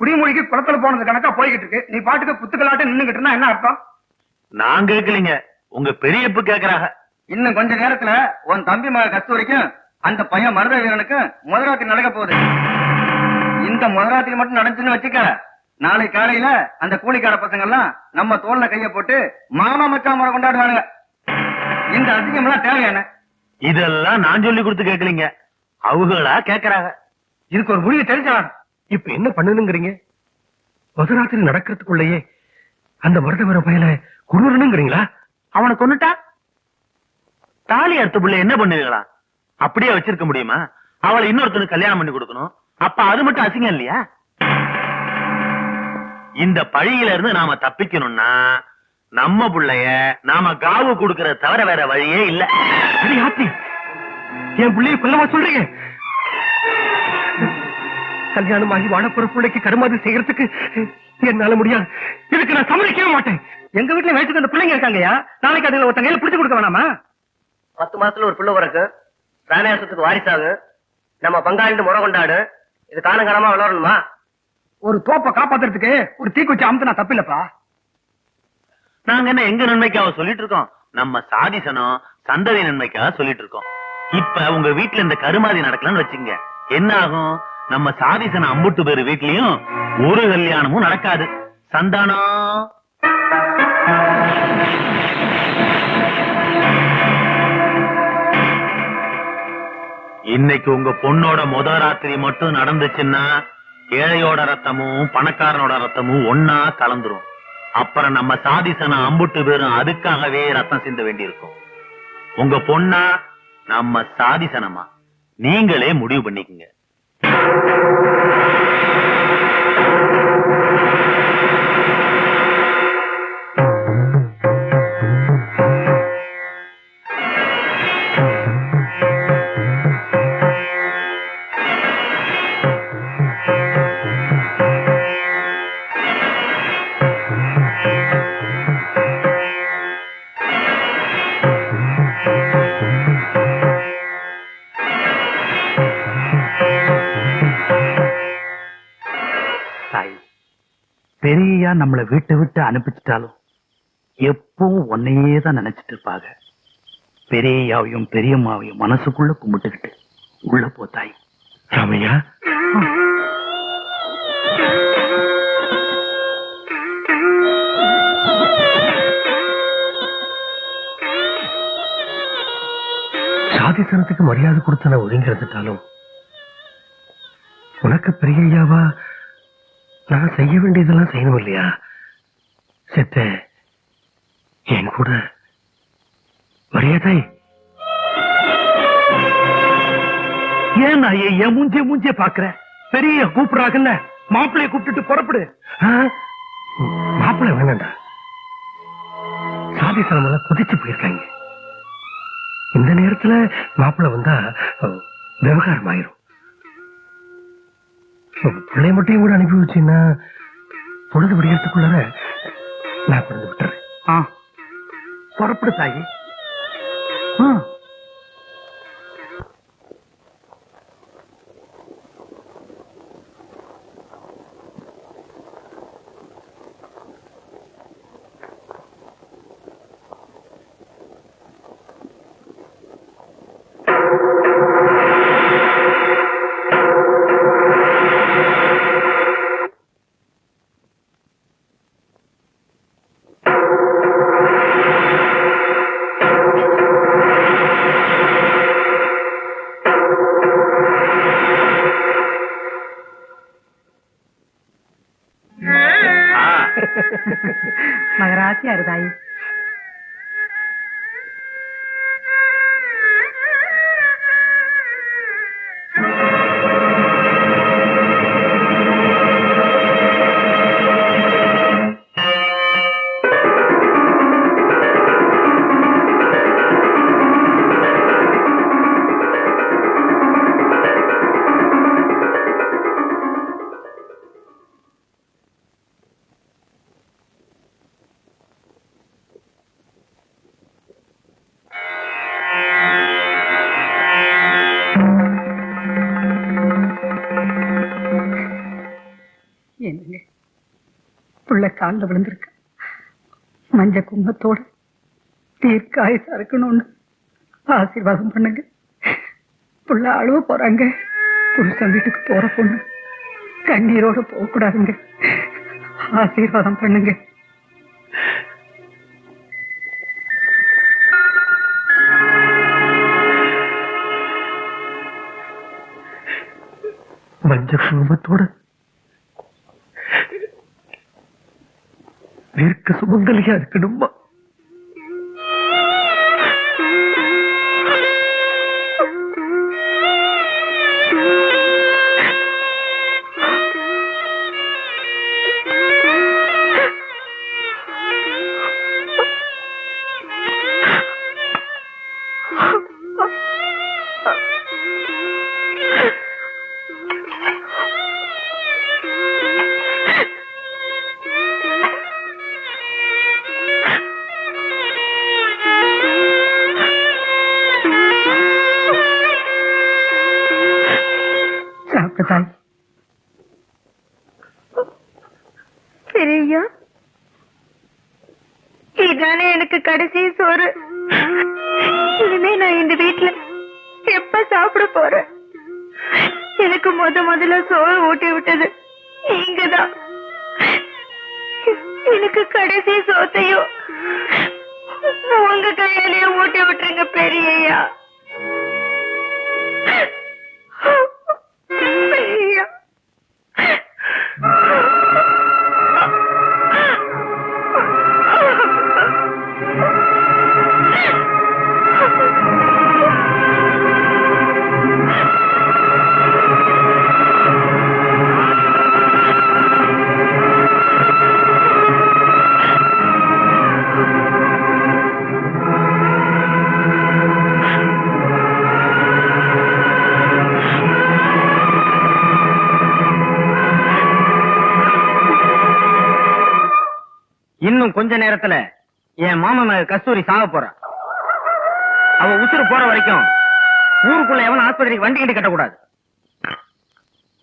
குடிமொழிக்கு குளத்துல போனது கணக்கா போய்கிட்டு இருக்கு. நீ பாட்டுக்கு குத்துக்கலாட்டு நின்னுகிட்டு இருந்தா என்ன அர்த்தம்? நான் கேட்கலீங்க, உங்க பெரியப்பு கேக்குறாங்க. இன்னும் கொஞ்ச நேரத்துல உன் தம்பி மக கஸ்தூரிக்கும் அந்த பையன் மருத வீரனுக்கும் முதலாத்தி நடக்க போகுது. இந்த முதலாத்தி மட்டும் நடந்துச்சுன்னு வச்சுக்க, நாளை காலையில அந்த கூலிக்கார பசங்க எல்லாம் நம்ம தோல்ல கைய போட்டு மாமா மச்சான் முறை கொண்டாடுவானுங்க. இந்த அசிங்கம் எல்லாம் தேவையான? இதெல்லாம் நான் சொல்லி கொடுத்து கேட்கலீங்க, அவங்களா கேக்குறாங்க. இதுக்கு ஒரு முடிவு தெரிஞ்சா இப்ப என்ன பண்ணணுங்கிறீங்க? முதராத்திரி நடக்கிறதுக்குள்ளேயே அந்த மருத வர பையல குருறணுங்கிறீங்களா? அவனை கொன்னுட்டா தாலி அறுத்த புள்ள என்ன பண்ணுவீங்களா? அப்படியே வச்சிருக்க முடியுமா? அவளை இன்னொருத்தனுக்கு கல்யாணம் பண்ணி கொடுக்கணும். அப்ப அது மட்டும் அசிங்கம் இல்லையா? இந்த பழியில இருந்து நாம தப்பிக்கணும்னா நம்ம புள்ளைய நாம காவு கொடுக்கறத தவிர வேற வழியே இல்ல. சரி ஆத்தி, என் பிள்ளைய கொல்லவா சொல்றீங்க? கல்யாணமாகி வாழப்போற பிள்ளைக்கு கருமாதி செய்யறதுக்கு என்னால முடியாது. இதுக்கு நான் சம்மதிக்கவே மாட்டேன். எங்க வீட்டுல வயசுக்கு அந்த பிள்ளைங்க இருக்காங்கயா, நாளைக்கு அதுல ஒருத்தங்க கையில பிடிச்சு கொடுக்க வேணாமா? 10 மாசத்துல ஒரு பிள்ளை பிறக்கு, பிராணாசத்துக்கு வாரிசாகு, நம்ம பங்காளிட்டு முறை கொண்டாடு. இது காலங்காலமா வளரணுமா? ஒரு தோப்பை காப்பாத்துறதுக்கு ஒரு தீக்குச்சி அமுத்துனா தப்பில்லப்பா. நாங்க என்ன எங்க நன்மைக்காக சொல்லிட்டு இருக்கோம்? நம்ம சாதிசனம் சந்ததி நன்மைக்காக சொல்லிட்டு இருக்கோம். இப்ப உங்க வீட்டுல இந்த கருமாதி நடக்கலன்னு வச்சுங்க, என்ன ஆகும்? நம்ம சாதிசன அம்புட்டு பேரு வீட்லயும் ஒரு கல்யாணமும் நடக்காது. சந்தானம் இன்னைக்கு உங்க பொண்ணோட முத ராத்திரி மட்டும் நடந்துச்சுன்னா ஏழையோட ரத்தமும் பணக்காரனோட ரத்தமும் ஒன்னா கலந்துரும். அப்புறம் நம்ம சாதிசன அம்புட்டு பேரும் அதுக்காகவே ரத்தம் சிந்த வேண்டியிருக்கும். உங்க பொண்ணா நம்ம சாதிசனமா நீங்களே முடிவு பண்ணிக்கங்க. பெரியா நம்மளை வீட்டை விட்டு அனுப்பிச்சிட்டாலும் எப்பவும் ஒன்னையே தான் நினைச்சிட்டு இருப்பாங்க. பெரியாவையும் பெரியம்மாவையும் மனசுக்குள்ள கும்பிட்டுக்கிட்டு உள்ள போத்தாய். ராமையா, சாதிசனத்துக்கு மரியாதை கொடுத்து நான் ஒதுங்கிறதுட்டாலும் உனக்கு பெரியய்யாவா நான் செய்ய வேண்டியதெல்லாம் செய்யணும் இல்லையா? செத்த என் கூட வரையாதாய். ஏன் நான் என் மூஞ்சிய பாக்குற? பெரிய கூப்பிடுறாங்கல்ல, மாப்பிள்ளைய கூப்பிட்டுட்டு புறப்படு. மாப்பிள்ளை வேணாண்டா, சாதி சனமெல்லாம் குதிச்சு போயிருக்காங்க. இந்த நேரத்துல மாப்பிள்ளை வந்தா விவகாரம் ஆயிரும். பிள்ளை மட்டும் கூட அனுப்பி வச்சுன்னா பொழுது விடியறதுக்குள்ளார நான் பிறந்து விட்டுறேன். புறப்படு தாயி. மகராசி அருதாயி. என்னங்க புள்ள காலில் விழுந்திருக்க மஞ்ச கும்பத்தோட தீர்க்காயசா இருக்கணும்னு ஆசீர்வாதம் பண்ணுங்க. புள்ள அழுவ போறாங்க. புருஷன் வீட்டுக்கு போற பொண்ணு கண்ணீரோட போக கூடாதுங்க. ஆசீர்வாதம் பண்ணுங்க. மஞ்ச குங்குமத்தோட தீர்க்க சுமங்கலியா இருக்கணுமா? சாப்பிட்டதாய் பெரியா, இதானே எனக்கு கடைசி சோறு. இனிமே நான் இந்த வீட்டுல எப்ப சாப்பிட போறேன்? எனக்கு முதல்ல சோறு ஊட்டி விட்டது நீங்கதான். எனக்கு கடைசி சோத்தையும் உங்க கையாலேயும் ஊட்டி விட்டுருங்க பெரியய்யா. பெரியய்யா, இன்னும் கொஞ்ச நேரத்துல என் மாமன் கஸ்தூரி சாக போறா. அவ உசுறு போற வரைக்கும் ஊருக்குள்ள எவன் ஆஸ்பத்திரிக்கு வண்டி கிட்ட கட்டக்கூடாது.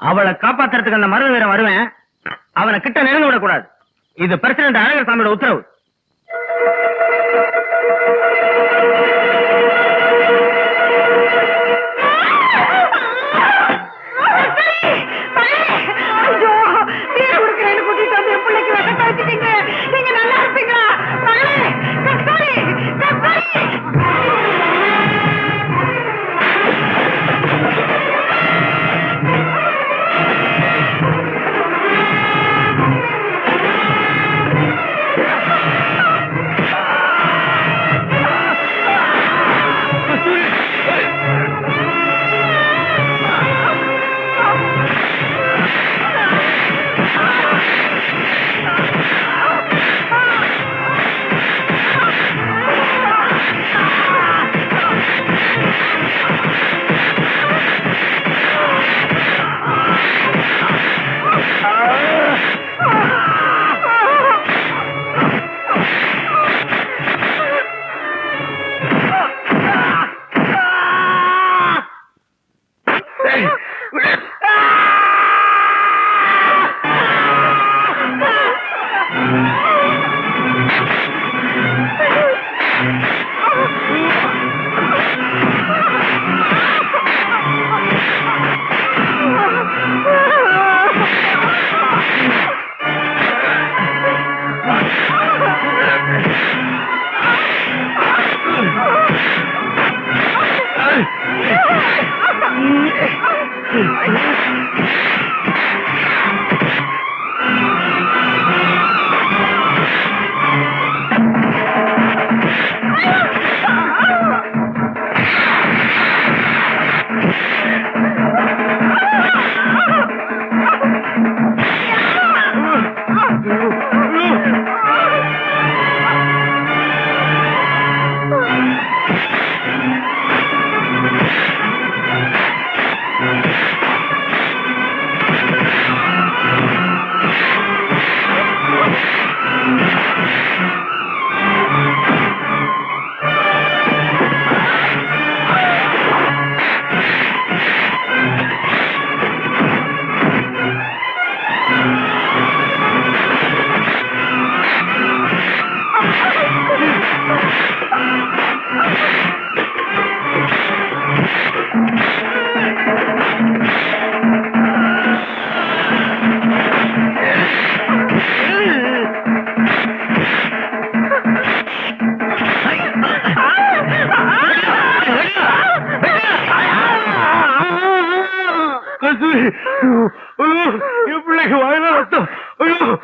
அவளை காப்பாத்துறதுக்கு அந்த மருந்து வீரன் வருவேன். அவனை கிட்ட நெருங்க விடக்கூடாது. இது பிரசிடண்ட் அழகர் சாமியோட உத்தரவு. நீங்க நல்லா இருப்பீங்களா? கஸ்தூரி ஐயோ என் பிள்ளைக்கு வாயில ரத்தம் ஐயோ ஐயோ